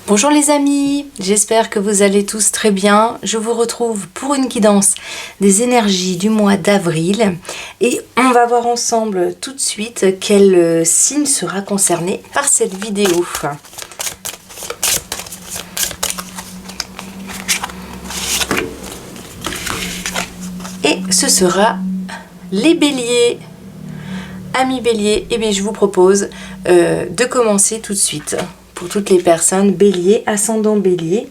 Bonjour les amis, j'espère que vous allez tous très bien. Je vous retrouve pour une guidance des énergies du mois d'avril et on va voir ensemble tout de suite quel signe sera concerné par cette vidéo. Et ce sera les béliers. Amis béliers, eh bien je vous propose de commencer tout de suite. Pour toutes les personnes bélier, ascendant bélier,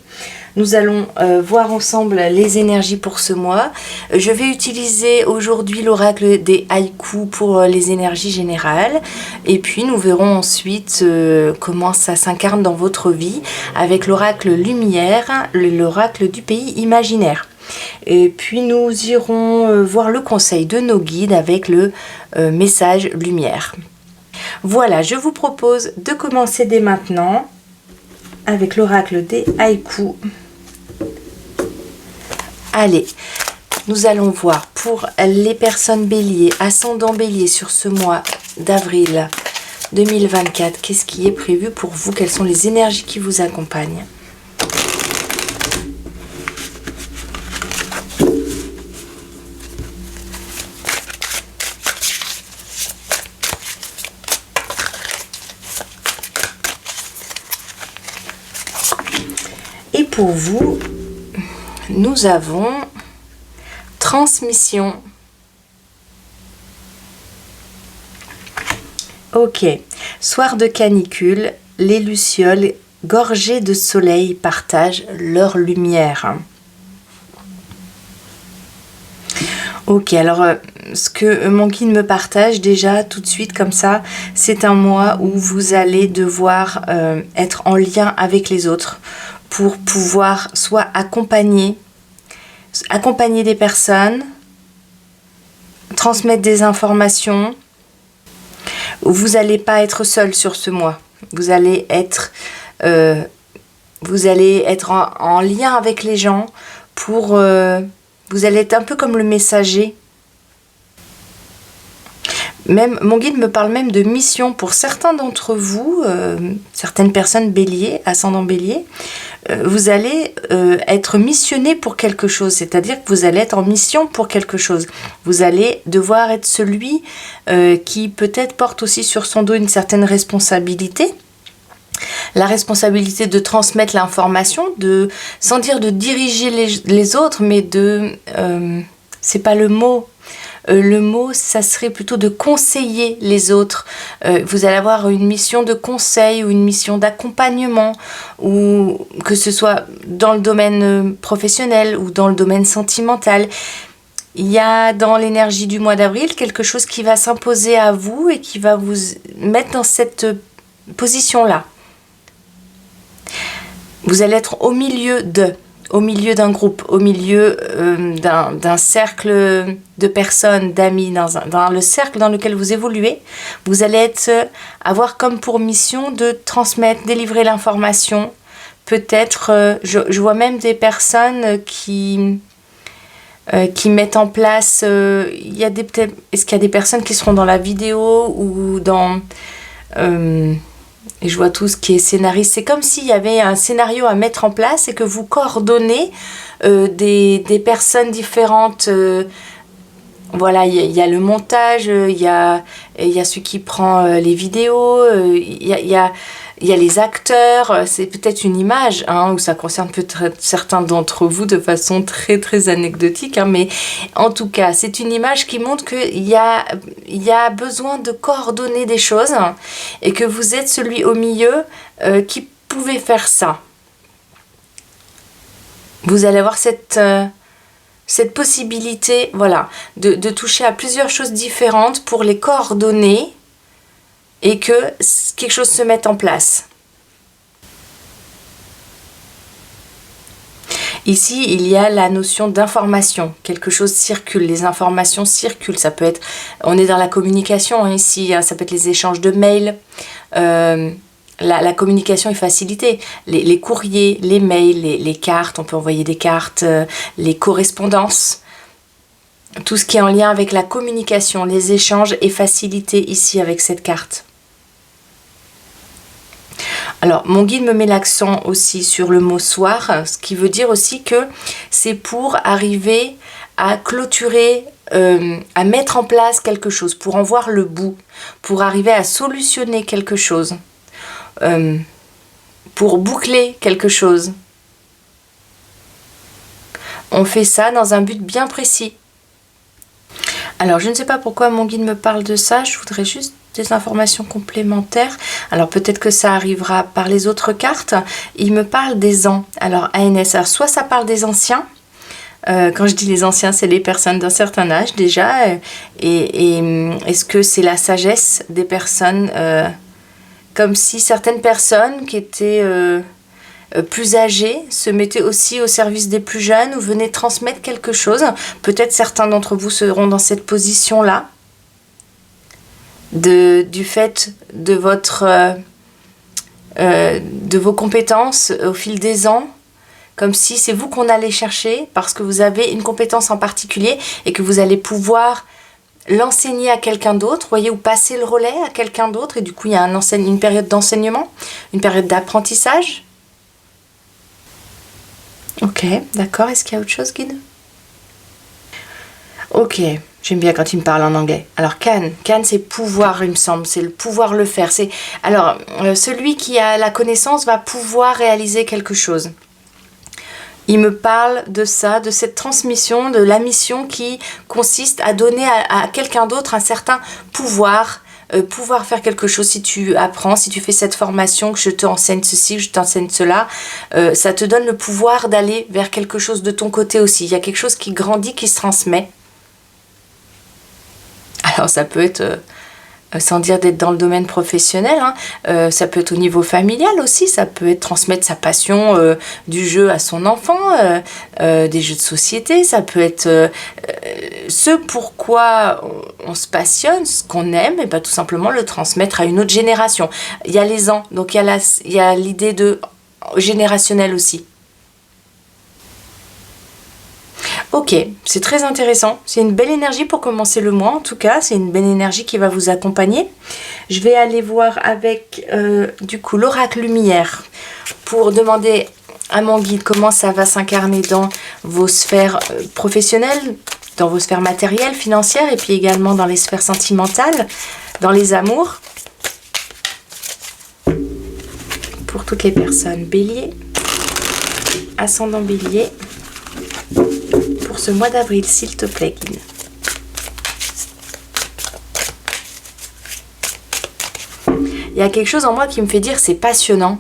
nous allons voir ensemble les énergies pour ce mois. Je vais utiliser aujourd'hui l'oracle des haïkus pour les énergies générales. Et puis nous verrons ensuite comment ça s'incarne dans votre vie avec l'oracle lumière, l'oracle du pays imaginaire. Et puis nous irons voir le conseil de nos guides avec le message lumière. Voilà, je vous propose de commencer dès maintenant avec l'oracle des haïkus. Allez, nous allons voir pour les personnes béliers, ascendant bélier sur ce mois d'avril 2024, qu'est-ce qui est prévu pour vous? Quelles sont les énergies qui vous accompagnent? Et pour vous, nous avons transmission. Ok. Soir de canicule, les lucioles gorgées de soleil partagent leur lumière. Ok, alors ce que mon guide me partage déjà tout de suite comme ça, c'est un mois où vous allez devoir être en lien avec les autres pour pouvoir soit accompagner des personnes, transmettre des informations. Vous n'allez pas être seul sur ce mois. Vous allez être en lien avec les gens pour... vous allez être un peu comme le messager. Même, mon guide me parle même de mission pour certains d'entre vous, certaines personnes béliers, ascendant bélier. Vous allez être missionné pour quelque chose, c'est-à-dire que vous allez être en mission pour quelque chose. Vous allez devoir être celui qui peut-être porte aussi sur son dos une certaine responsabilité. La responsabilité de transmettre l'information, sans dire de diriger les autres, mais c'est pas le mot. Le mot, ça serait plutôt de conseiller les autres. Vous allez avoir une mission de conseil ou une mission d'accompagnement, ou que ce soit dans le domaine professionnel ou dans le domaine sentimental. Il y a dans l'énergie du mois d'avril quelque chose qui va s'imposer à vous et qui va vous mettre dans cette position-là. Vous allez être au milieu d'un groupe, au milieu d'un cercle de personnes, d'amis, dans le cercle dans lequel vous évoluez. Vous allez avoir comme pour mission de transmettre, délivrer l'information. Peut-être, je vois même des personnes qui mettent en place... est-ce qu'il y a des personnes qui seront dans la vidéo ou dans... et je vois tout ce qui est scénariste. C'est comme s'il y avait un scénario à mettre en place et que vous coordonnez des personnes différentes. Voilà, il y a le montage, il y a celui qui prend les vidéos, il y a les acteurs. C'est peut-être une image où ça concerne peut-être certains d'entre vous de façon très très anecdotique, mais en tout cas c'est une image qui montre qu'il y a besoin de coordonner des choses et que vous êtes celui au milieu qui pouvait faire ça. Vous allez avoir cette possibilité, voilà, de toucher à plusieurs choses différentes pour les coordonner et que quelque chose se mette en place. Ici, il y a la notion d'information. Quelque chose circule, les informations circulent. Ça peut être, on est dans la communication ici, ça peut être les échanges de mails. La communication est facilitée. Les courriers, les mails, les cartes, on peut envoyer des cartes, les correspondances. Tout ce qui est en lien avec la communication, les échanges est facilité ici avec cette carte. Alors, mon guide me met l'accent aussi sur le mot soir, ce qui veut dire aussi que c'est pour arriver à clôturer, à mettre en place quelque chose, pour en voir le bout, pour arriver à solutionner quelque chose, pour boucler quelque chose. On fait ça dans un but bien précis. Alors, je ne sais pas pourquoi mon guide me parle de ça, je voudrais juste des informations complémentaires. Alors, peut-être que ça arrivera par les autres cartes. Il me parle des ans. Alors, ANS, alors, soit ça parle des anciens. Quand je dis les anciens, c'est les personnes d'un certain âge déjà. Et est-ce que c'est la sagesse des personnes comme si certaines personnes qui étaient plus âgés se mettaient aussi au service des plus jeunes ou venaient transmettre quelque chose. Peut-être certains d'entre vous seront dans cette position-là, du fait de vos compétences au fil des ans, comme si c'est vous qu'on allait chercher parce que vous avez une compétence en particulier et que vous allez pouvoir l'enseigner à quelqu'un d'autre, voyez, ou passer le relais à quelqu'un d'autre, et du coup il y a une période d'enseignement, une période d'apprentissage. Ok, d'accord. Est-ce qu'il y a autre chose, guide? Ok, j'aime bien quand il me parle en anglais. Alors, can, c'est pouvoir, il me semble. C'est le pouvoir le faire. Alors, celui qui a la connaissance va pouvoir réaliser quelque chose. Il me parle de ça, de cette transmission, de la mission qui consiste à donner à quelqu'un d'autre un certain pouvoir, pouvoir faire quelque chose. Si tu apprends, si tu fais cette formation, que je t'enseigne ceci, que je t'enseigne cela, ça te donne le pouvoir d'aller vers quelque chose de ton côté aussi. Il y a quelque chose qui grandit, qui se transmet. Alors ça peut être, sans dire d'être dans le domaine professionnel, hein, ça peut être au niveau familial aussi, ça peut être transmettre sa passion du jeu à son enfant, des jeux de société, ça peut être ce pourquoi on se passionne, ce qu'on aime, et bien tout simplement le transmettre à une autre génération. Il y a les ans, donc il y a l'idée de générationnel aussi. Ok, c'est très intéressant. C'est une belle énergie pour commencer le mois, en tout cas. C'est une belle énergie qui va vous accompagner. Je vais aller voir avec, du coup, l'oracle lumière pour demander à mon guide comment ça va s'incarner dans vos sphères professionnelles, dans vos sphères matérielles, financières, et puis également dans les sphères sentimentales, dans les amours. Pour toutes les personnes bélier, ascendant bélier, pour ce mois d'avril, s'il te plaît, guide. Il y a quelque chose en moi qui me fait dire c'est passionnant.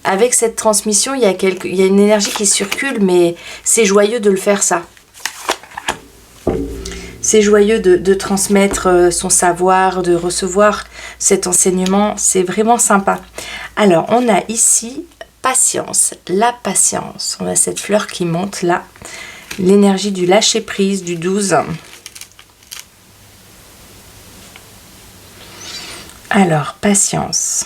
Avec cette transmission, il y a une énergie qui circule, mais c'est joyeux de le faire ça. C'est joyeux de transmettre son savoir, de recevoir cet enseignement. C'est vraiment sympa. Alors, on a ici patience, la patience. On a cette fleur qui monte là. L'énergie du lâcher-prise du 12. Alors, patience.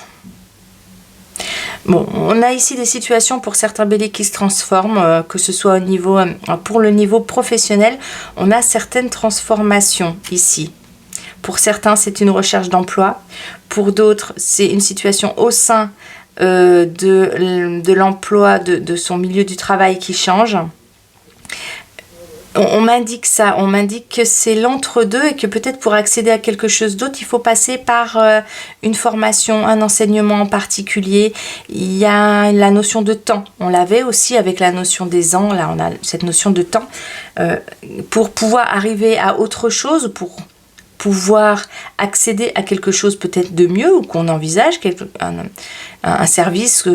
Bon, on a ici des situations pour certains béliers qui se transforment, que ce soit au niveau, pour le niveau professionnel, on a certaines transformations ici. Pour certains, c'est une recherche d'emploi. Pour d'autres, c'est une situation au sein de l'emploi, de son milieu du travail qui change. On m'indique ça, on m'indique que c'est l'entre-deux et que peut-être pour accéder à quelque chose d'autre, il faut passer par une formation, un enseignement en particulier. Il y a la notion de temps. On l'avait aussi avec la notion des ans. Là, on a cette notion de temps pour pouvoir arriver à autre chose, pour pouvoir accéder à quelque chose peut-être de mieux ou qu'on envisage, un service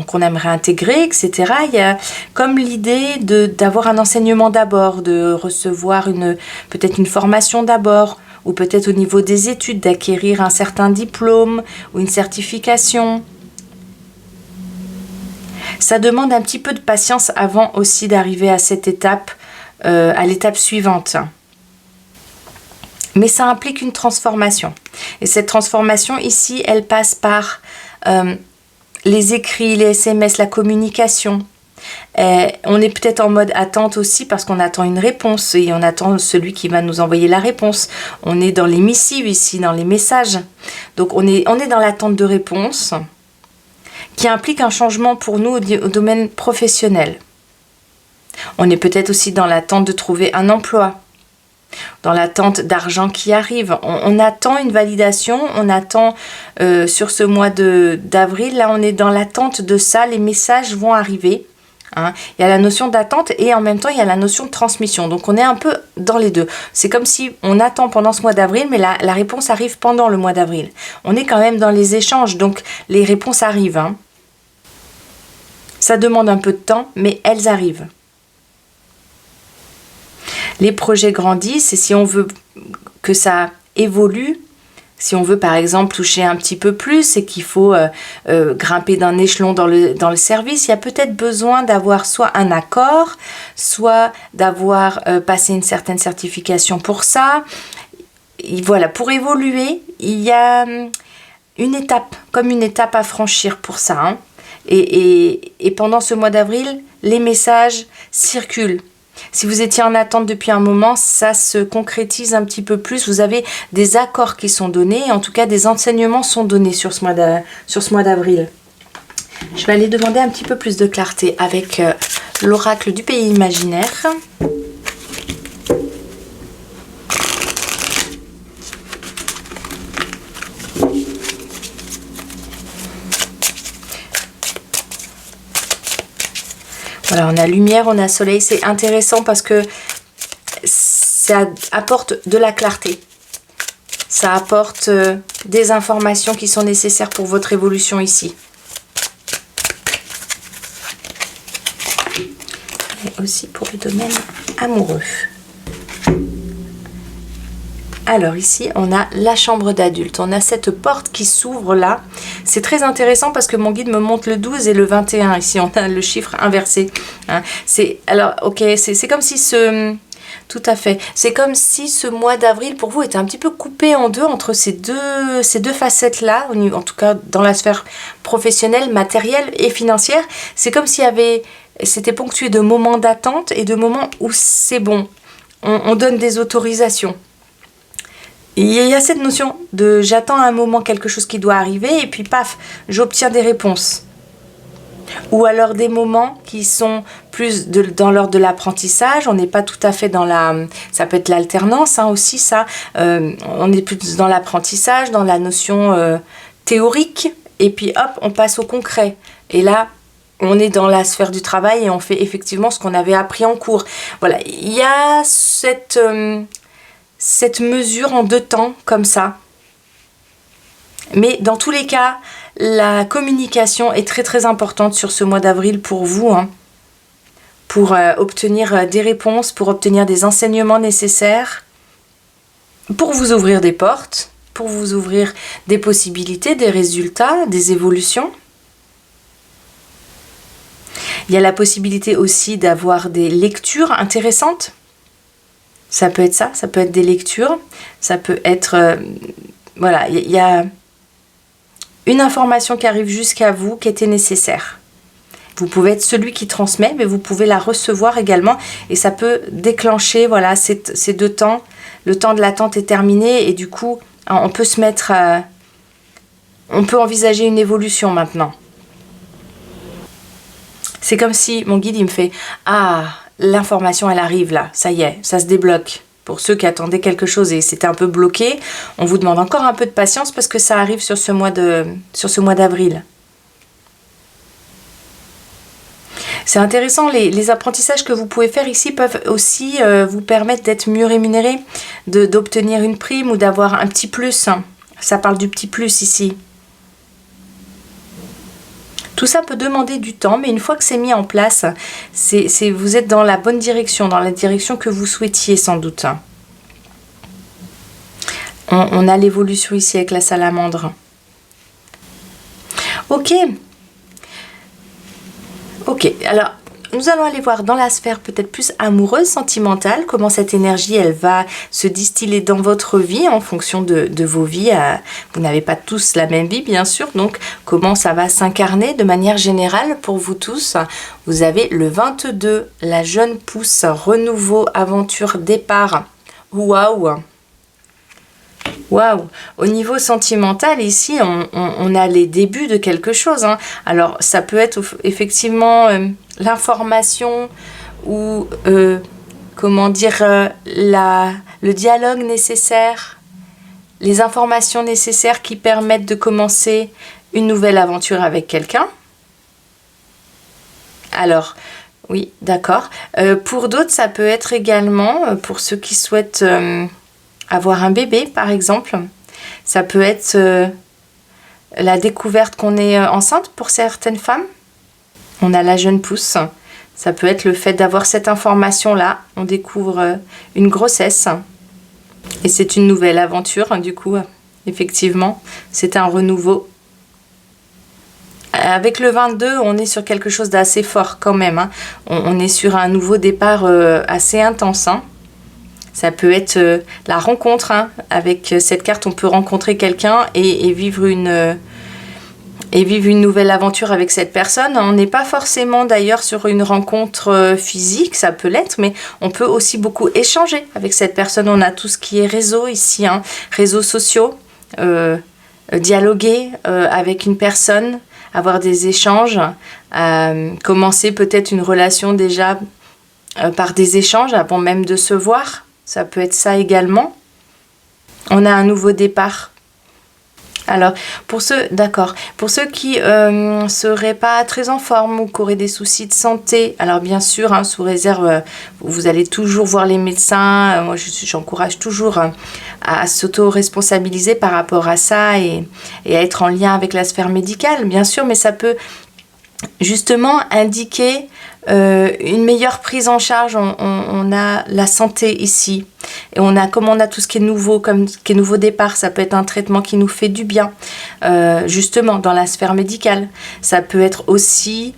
qu'on aimerait intégrer, etc. Il y a comme l'idée d'avoir un enseignement d'abord, de recevoir peut-être une formation d'abord, ou peut-être au niveau des études, d'acquérir un certain diplôme ou une certification. Ça demande un petit peu de patience avant aussi d'arriver à cette étape, à l'étape suivante. Mais ça implique une transformation. Et cette transformation, ici, elle passe par les écrits, les SMS, la communication. On est peut-être en mode attente aussi parce qu'on attend une réponse et on attend celui qui va nous envoyer la réponse. On est dans les missives ici, dans les messages. Donc on est dans l'attente de réponse qui implique un changement pour nous au domaine professionnel. On est peut-être aussi dans l'attente de trouver un emploi, dans l'attente d'argent qui arrive. On attend une validation, on attend sur ce mois d'avril, là on est dans l'attente de ça, les messages vont arriver. Hein. Il y a la notion d'attente et en même temps il y a la notion de transmission. Donc on est un peu dans les deux. C'est comme si on attend pendant ce mois d'avril, mais la réponse arrive pendant le mois d'avril. On est quand même dans les échanges, donc les réponses arrivent. Hein. Ça demande un peu de temps, mais elles arrivent. Les projets grandissent et si on veut que ça évolue, si on veut par exemple toucher un petit peu plus et qu'il faut grimper d'un échelon dans le service, il y a peut-être besoin d'avoir soit un accord, soit d'avoir passé une certaine certification pour ça. Et voilà, pour évoluer, il y a une étape, comme une étape à franchir pour ça. Hein. Et pendant ce mois d'avril, les messages circulent. Si vous étiez en attente depuis un moment, ça se concrétise un petit peu plus. Vous avez des accords qui sont donnés, en tout cas des enseignements sont donnés sur ce mois d'avril. Je vais aller demander un petit peu plus de clarté avec l'oracle du pays imaginaire. Voilà, on a lumière, on a soleil, c'est intéressant parce que ça apporte de la clarté. Ça apporte des informations qui sont nécessaires pour votre évolution ici. Et aussi pour le domaine amoureux. Alors ici, on a la chambre d'adulte. On a cette porte qui s'ouvre là. C'est très intéressant parce que mon guide me montre le 12 et le 21. Ici, on a le chiffre inversé. Hein. Alors, ok, c'est comme si tout à fait. C'est comme si ce mois d'avril, pour vous, était un petit peu coupé en deux entre ces deux facettes-là, en tout cas dans la sphère professionnelle, matérielle et financière. C'est comme s'il y avait... C'était ponctué de moments d'attente et de moments où c'est bon. On donne des autorisations. Il y a cette notion de j'attends un moment quelque chose qui doit arriver et puis paf, j'obtiens des réponses. Ou alors des moments qui sont plus dans l'ordre de l'apprentissage, on n'est pas tout à fait dans ça peut être l'alternance hein, aussi ça, on est plus dans l'apprentissage, dans la notion théorique et puis hop, on passe au concret. Et là, on est dans la sphère du travail et on fait effectivement ce qu'on avait appris en cours. Voilà, il y a cette mesure en deux temps, comme ça. Mais dans tous les cas, la communication est très très importante sur ce mois d'avril pour vous, hein, pour obtenir des réponses, pour obtenir des enseignements nécessaires, pour vous ouvrir des portes, pour vous ouvrir des possibilités, des résultats, des évolutions. Il y a la possibilité aussi d'avoir des lectures intéressantes. Ça peut être ça peut être des lectures, ça peut être... voilà, il y a une information qui arrive jusqu'à vous qui était nécessaire. Vous pouvez être celui qui transmet, mais vous pouvez la recevoir également et ça peut déclencher voilà, ces deux temps. Le temps de l'attente est terminé et du coup, on peut se mettre... on peut envisager une évolution maintenant. C'est comme si mon guide, il me fait « Ah, l'information, elle arrive là, ça y est, ça se débloque. » Pour ceux qui attendaient quelque chose et c'était un peu bloqué, on vous demande encore un peu de patience parce que ça arrive sur ce mois d'avril. C'est intéressant, les apprentissages que vous pouvez faire ici peuvent aussi vous permettre d'être mieux rémunéré, d'obtenir une prime ou d'avoir un petit plus. Ça parle du petit plus ici. Tout ça peut demander du temps, mais une fois que c'est mis en place, vous êtes dans la bonne direction, dans la direction que vous souhaitiez sans doute. On a l'évolution ici avec la salamandre. Ok. Ok, alors nous allons aller voir dans la sphère peut-être plus amoureuse, sentimentale, comment cette énergie, elle va se distiller dans votre vie en fonction de vos vies. Vous n'avez pas tous la même vie, bien sûr, donc comment ça va s'incarner de manière générale pour vous tous. Vous avez le 22, la jeune pousse, renouveau, aventure, départ. Waouh! Waouh! Au niveau sentimental, ici, on a les débuts de quelque chose. Hein. Alors, ça peut être effectivement l'information ou, comment dire, le dialogue nécessaire, les informations nécessaires qui permettent de commencer une nouvelle aventure avec quelqu'un. Alors, oui, d'accord. Pour d'autres, ça peut être également, pour ceux qui souhaitent... avoir un bébé, par exemple. Ça peut être la découverte qu'on est enceinte pour certaines femmes. On a la jeune pousse. Ça peut être le fait d'avoir cette information-là. On découvre une grossesse. Et c'est une nouvelle aventure, du coup. Effectivement, c'est un renouveau. Avec le 22, on est sur quelque chose d'assez fort quand même. Hein. On est sur un nouveau départ assez intense. Hein. Ça peut être la rencontre. Hein. Avec cette carte, on peut rencontrer quelqu'un et vivre une nouvelle aventure avec cette personne. On n'est pas forcément d'ailleurs sur une rencontre physique, ça peut l'être, mais on peut aussi beaucoup échanger avec cette personne. On a tout ce qui est réseau ici, hein. Réseaux sociaux, dialoguer avec une personne, avoir des échanges, commencer peut-être une relation déjà par des échanges avant même de se voir. Ça peut être ça également. On a un nouveau départ. Alors, pour ceux qui seraient pas très en forme ou qui auraient des soucis de santé, alors bien sûr, hein, sous réserve, vous allez toujours voir les médecins. Moi, j'encourage toujours à s'auto-responsabiliser par rapport à ça et à être en lien avec la sphère médicale, bien sûr, mais ça peut justement indiquer une meilleure prise en charge. On a la santé ici et comme on a tout ce qui est nouveau, comme ce qui est nouveau départ, ça peut être un traitement qui nous fait du bien, justement dans la sphère médicale. Ça peut être aussi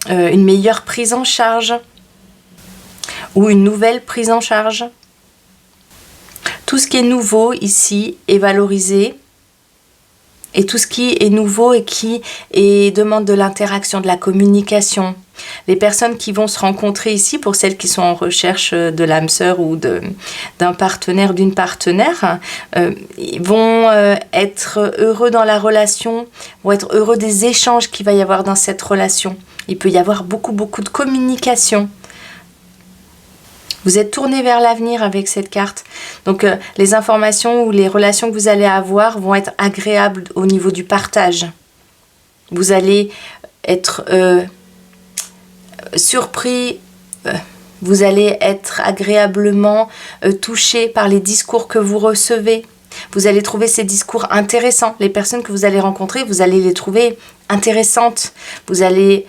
une meilleure prise en charge ou une nouvelle prise en charge. Tout ce qui est nouveau ici est valorisé. Et tout ce qui est nouveau et qui demande de l'interaction, de la communication. Les personnes qui vont se rencontrer ici, pour celles qui sont en recherche de l'âme sœur ou d'un partenaire, d'une partenaire, vont être heureux dans la relation, vont être heureux des échanges qu'il va y avoir dans cette relation. Il peut y avoir beaucoup de communication. Vous êtes tourné vers l'avenir avec cette carte. Donc, les informations ou les relations que vous allez avoir vont être agréables au niveau du partage. Vous allez être surpris, vous allez être agréablement touché par les discours que vous recevez. Vous allez trouver ces discours intéressants. Les personnes que vous allez rencontrer, vous allez les trouver intéressantes. Vous allez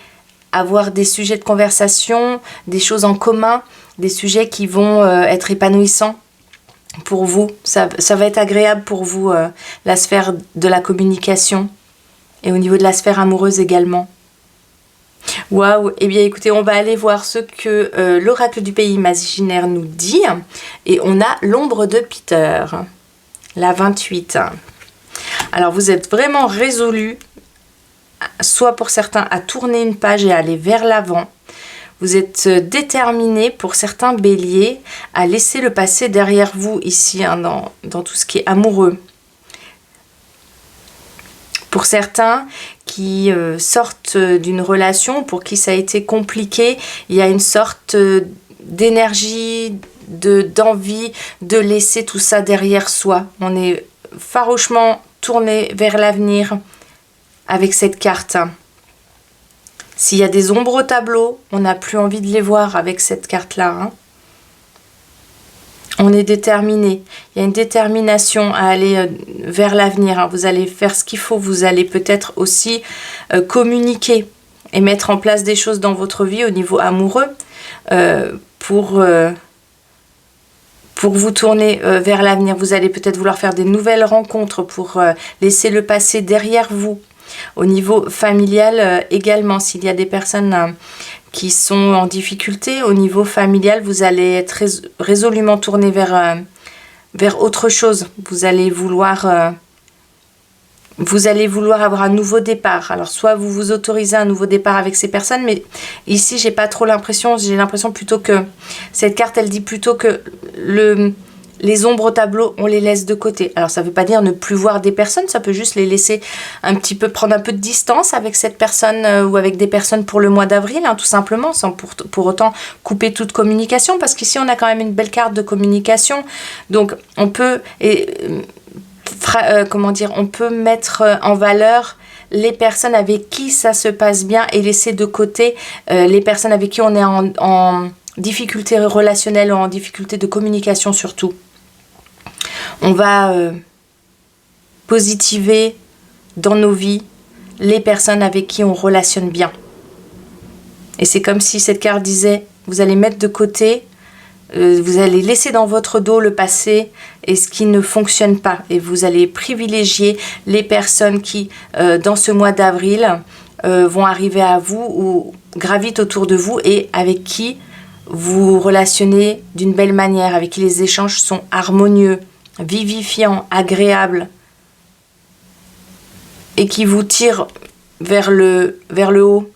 avoir des sujets de conversation, des choses en commun, des sujets qui vont être épanouissants pour vous. Ça va être agréable pour vous, la sphère de la communication et au niveau de la sphère amoureuse également. Waouh! Eh bien écoutez, on va aller voir ce que l'oracle du pays imaginaire nous dit. Et on a l'ombre de Peter, la 28. Alors vous êtes vraiment résolus, soit pour certains à tourner une page et à aller vers l'avant. Vous êtes déterminés, pour certains béliers, à laisser le passé derrière vous ici, hein, dans tout ce qui est amoureux. Pour certains qui sortent d'une relation, pour qui ça a été compliqué, il y a une sorte d'énergie, d'envie de laisser tout ça derrière soi. On est farouchement tourné vers l'avenir avec cette carte. S'il y a des ombres au tableau, on n'a plus envie de les voir avec cette carte-là. Hein. On est déterminé. Il y a une détermination à aller vers l'avenir. Hein. Vous allez faire ce qu'il faut. Vous allez peut-être aussi communiquer et mettre en place des choses dans votre vie au niveau amoureux pour vous tourner vers l'avenir. Vous allez peut-être vouloir faire des nouvelles rencontres pour laisser le passé derrière vous. Au niveau familial également, s'il y a des personnes qui sont en difficulté, au niveau familial, vous allez être résolument tourné vers autre chose. Vous allez vouloir avoir un nouveau départ. Alors, soit vous vous autorisez un nouveau départ avec ces personnes, mais ici, j'ai pas trop l'impression. J'ai l'impression plutôt que cette carte, elle dit plutôt que les ombres au tableau, on les laisse de côté. Alors, ça veut pas dire ne plus voir des personnes, ça peut juste les laisser un petit peu, prendre un peu de distance avec cette personne ou avec des personnes pour le mois d'avril, hein, tout simplement, sans pour autant couper toute communication, parce qu'ici, on a quand même une belle carte de communication. Donc, on peut... on peut mettre en valeur les personnes avec qui ça se passe bien et laisser de côté les personnes avec qui on est en difficulté relationnelle ou en difficulté de communication surtout. On va positiver dans nos vies les personnes avec qui on relationne bien. Et c'est comme si cette carte disait, vous allez mettre de côté, vous allez laisser dans votre dos le passé et ce qui ne fonctionne pas. Et vous allez privilégier les personnes qui, dans ce mois d'avril, vont arriver à vous ou gravitent autour de vous et avec qui vous relationnez d'une belle manière, avec qui les échanges sont harmonieux, vivifiants, agréables et qui vous tirent vers le haut.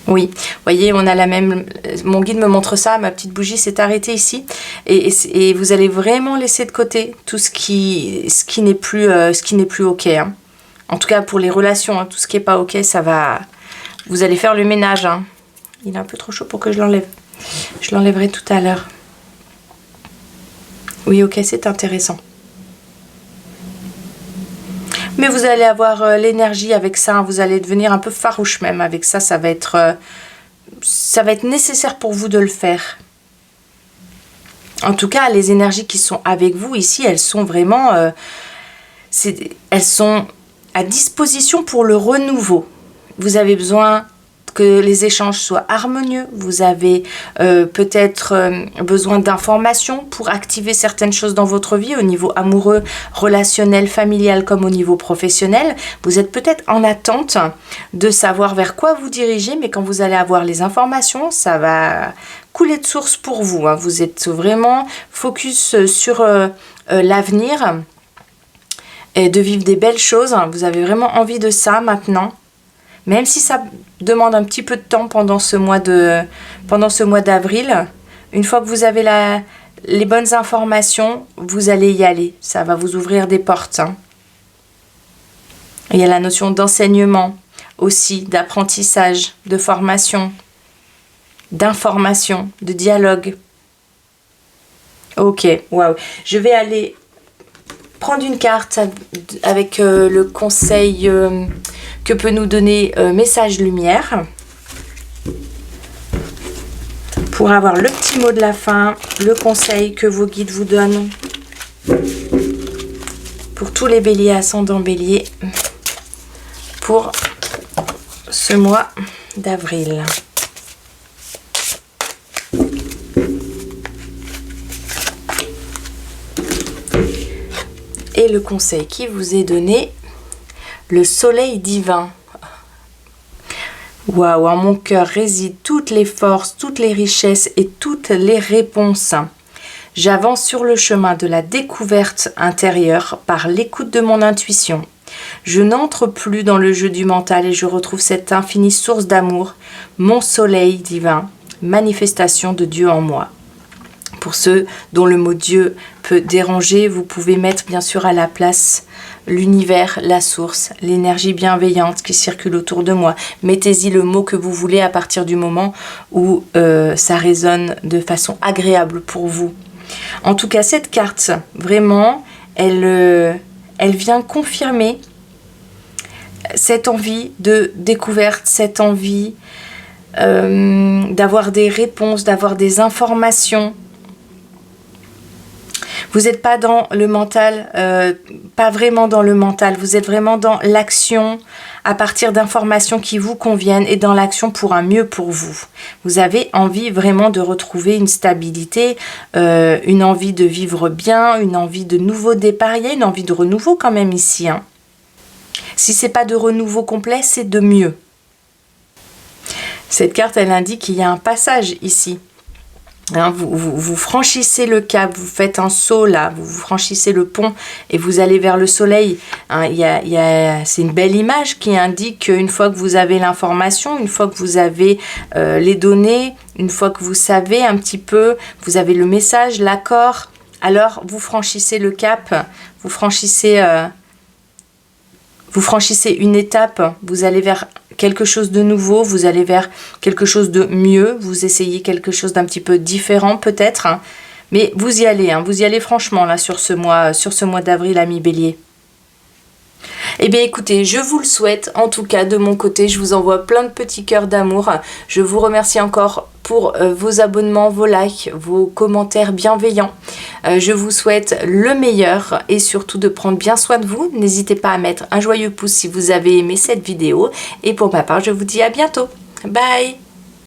Oui, vous voyez, on a la même... Mon guide me montre ça, ma petite bougie s'est arrêtée ici. Et vous allez vraiment laisser de côté tout ce qui n'est plus OK. Hein. En tout cas, pour les relations, hein, tout ce qui n'est pas OK, ça va... Vous allez faire le ménage. Hein. Il est un peu trop chaud pour que je l'enlève. Je l'enlèverai tout à l'heure. Oui, OK, c'est intéressant. Mais vous allez avoir l'énergie avec ça, hein. Vous allez devenir un peu farouche même avec ça. Ça va être nécessaire pour vous de le faire. En tout cas, les énergies qui sont avec vous ici, elles sont vraiment... elles sont à disposition pour le renouveau. Vous avez besoin que les échanges soient harmonieux. Vous avez peut-être besoin d'informations pour activer certaines choses dans votre vie au niveau amoureux, relationnel, familial comme au niveau professionnel. Vous êtes peut-être en attente de savoir vers quoi vous dirigez, mais quand vous allez avoir les informations, ça va couler de source pour vous. Hein. Vous êtes vraiment focus sur l'avenir et de vivre des belles choses. Vous avez vraiment envie de ça maintenant. Même si ça demande un petit peu de temps pendant ce mois d'avril, une fois que vous avez les bonnes informations, vous allez y aller. Ça va vous ouvrir des portes. Hein. Il y a la notion d'enseignement aussi, d'apprentissage, de formation, d'information, de dialogue. Ok, waouh. Je vais aller prendre une carte avec le conseil... que peut nous donner Message Lumière pour avoir le petit mot de la fin, le conseil que vos guides vous donnent pour tous les béliers ascendant bélier pour ce mois d'avril. Et le conseil qui vous est donné, le soleil divin. Waouh, en mon cœur résident toutes les forces, toutes les richesses et toutes les réponses. J'avance sur le chemin de la découverte intérieure par l'écoute de mon intuition. Je n'entre plus dans le jeu du mental et je retrouve cette infinie source d'amour, mon soleil divin, manifestation de Dieu en moi. Pour ceux dont le mot Dieu peut déranger, vous pouvez mettre bien sûr à la place l'univers, la source, l'énergie bienveillante qui circule autour de moi. Mettez-y le mot que vous voulez à partir du moment où ça résonne de façon agréable pour vous. En tout cas, cette carte, vraiment, elle vient confirmer cette envie de découverte, cette envie d'avoir des réponses, d'avoir des informations. Vous n'êtes pas dans le mental, pas vraiment dans le mental. Vous êtes vraiment dans l'action à partir d'informations qui vous conviennent et dans l'action pour un mieux pour vous. Vous avez envie vraiment de retrouver une stabilité, une envie de vivre bien, une envie de nouveau départ. Il y a une envie de renouveau quand même ici. Hein. Si c'est pas de renouveau complet, c'est de mieux. Cette carte, elle indique qu'il y a un passage ici. Hein, vous franchissez le cap, vous faites un saut là, vous franchissez le pont et vous allez vers le soleil. Hein, c'est une belle image qui indique qu'une fois que vous avez l'information, une fois que vous avez les données, une fois que vous savez un petit peu, vous avez le message, l'accord, alors vous franchissez le cap, vous franchissez une étape, vous allez vers quelque chose de nouveau, vous allez vers quelque chose de mieux, vous essayez quelque chose d'un petit peu différent peut-être, hein, mais vous y allez franchement là sur ce mois d'avril, amis Bélier. Eh bien écoutez, je vous le souhaite, en tout cas de mon côté, je vous envoie plein de petits cœurs d'amour. Je vous remercie encore pour vos abonnements, vos likes, vos commentaires bienveillants. Je vous souhaite le meilleur et surtout de prendre bien soin de vous. N'hésitez pas à mettre un joyeux pouce si vous avez aimé cette vidéo. Et pour ma part, je vous dis à bientôt. Bye!